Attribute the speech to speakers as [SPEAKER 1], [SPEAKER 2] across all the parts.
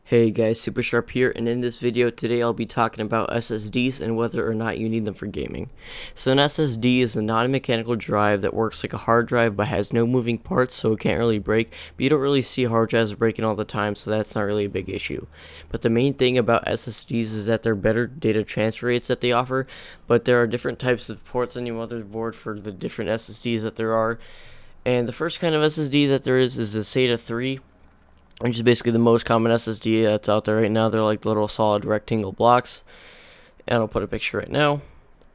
[SPEAKER 1] Hey guys, Super Sharp here, and in this video today I'll be talking about SSDs and whether or not you need them for gaming. So an SSD is a non-mechanical drive that works like a hard drive but has no moving parts, so it can't really break, but you don't really see hard drives breaking all the time, so that's not really a big issue. But the main thing about SSDs is that they're better data transfer rates that they offer, but there are different types of ports on your motherboard for the different SSDs that there are. And the first kind of SSD that there is the SATA 3. Which is basically the most common SSD that's out there right now. They're like little solid rectangle blocks. And I'll put a picture right now.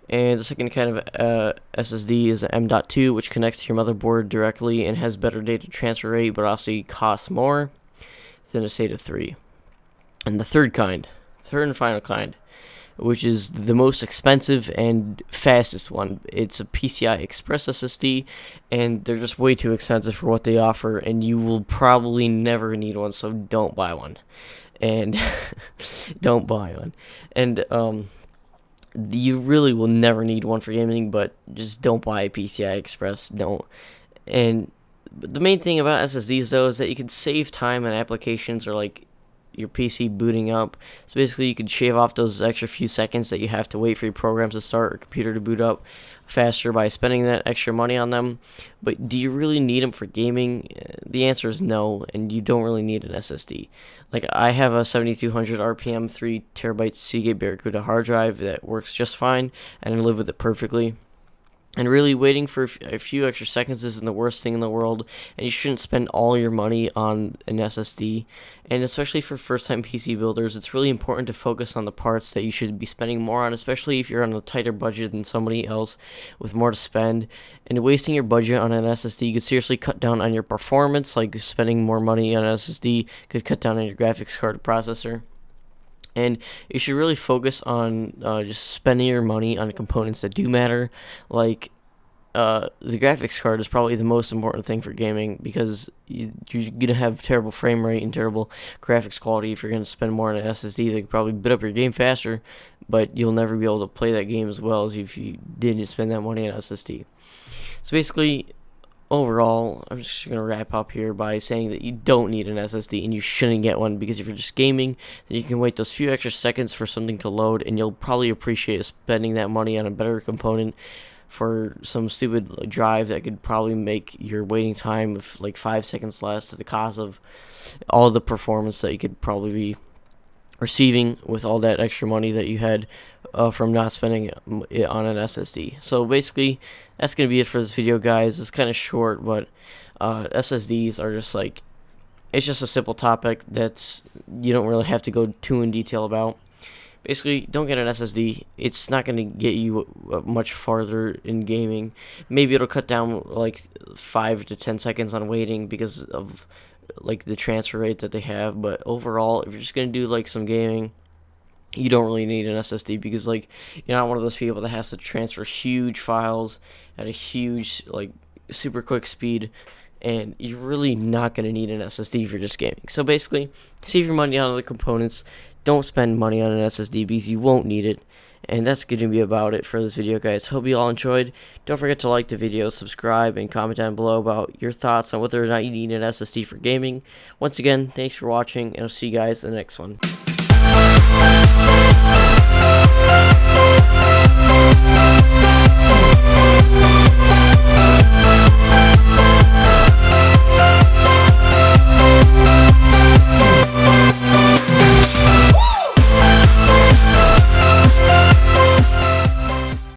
[SPEAKER 1] And the second kind of SSD is an M.2, which connects to your motherboard directly and has better data transfer rate, but obviously costs more than a SATA 3. And the third and final kind, which is the most expensive and fastest one. It's a PCI Express SSD, and they're just way too expensive for what they offer, and you will probably never need one, so don't buy one. And don't buy one. And you really will never need one for gaming, but just don't buy a PCI Express. Don't. And the main thing about SSDs though is that you can save time on applications or like your PC booting up. So basically you could shave off those extra few seconds that you have to wait for your programs to start or computer to boot up faster by spending that extra money on them. But do you really need them for gaming? The answer is no, and you don't really need an SSD. Like I have a 7200 RPM 3TB Seagate Barracuda hard drive that works just fine, and I live with it perfectly. And really, waiting for a few extra seconds isn't the worst thing in the world, and you shouldn't spend all your money on an SSD. And especially for first-time PC builders, it's really important to focus on the parts that you should be spending more on, especially if you're on a tighter budget than somebody else with more to spend. And wasting your budget on an SSD could seriously cut down on your performance, like spending more money on an SSD could cut down on your graphics card processor. And you should really focus on just spending your money on components that do matter. Like the graphics card is probably the most important thing for gaming, because you're going to have terrible frame rate and terrible graphics quality if you're going to spend more on an SSD. They could probably boot up your game faster, but you'll never be able to play that game as well as if you didn't spend that money on SSD. So basically, overall, I'm just going to wrap up here by saying that you don't need an SSD and you shouldn't get one, because if you're just gaming, then you can wait those few extra seconds for something to load, and you'll probably appreciate spending that money on a better component for some stupid drive that could probably make your waiting time of like 5 seconds less at the cost of all the performance that you could probably be receiving with all that extra money that you had from not spending it on an SSD. So basically, that's going to be it for this video, guys. It's kind of short, but SSDs are just like, it's just a simple topic that's you don't really have to go too in detail about. Basically, don't get an SSD. It's not going to get you much farther in gaming. Maybe it'll cut down like 5 to 10 seconds on waiting because of like the transfer rate that they have. But overall, if you're just going to do like some gaming, you don't really need an SSD, because like you're not one of those people that has to transfer huge files at a huge like super quick speed, and you're really not going to need an SSD if you're just gaming. So basically, save your money on other components. Don't spend money on an SSD because you won't need it. And that's going to be about it for this video, guys. Hope you all enjoyed. Don't forget to like the video, subscribe, and comment down below about your thoughts on whether or not you need an SSD for gaming. Once again, thanks for watching, and I'll see you guys in the next one.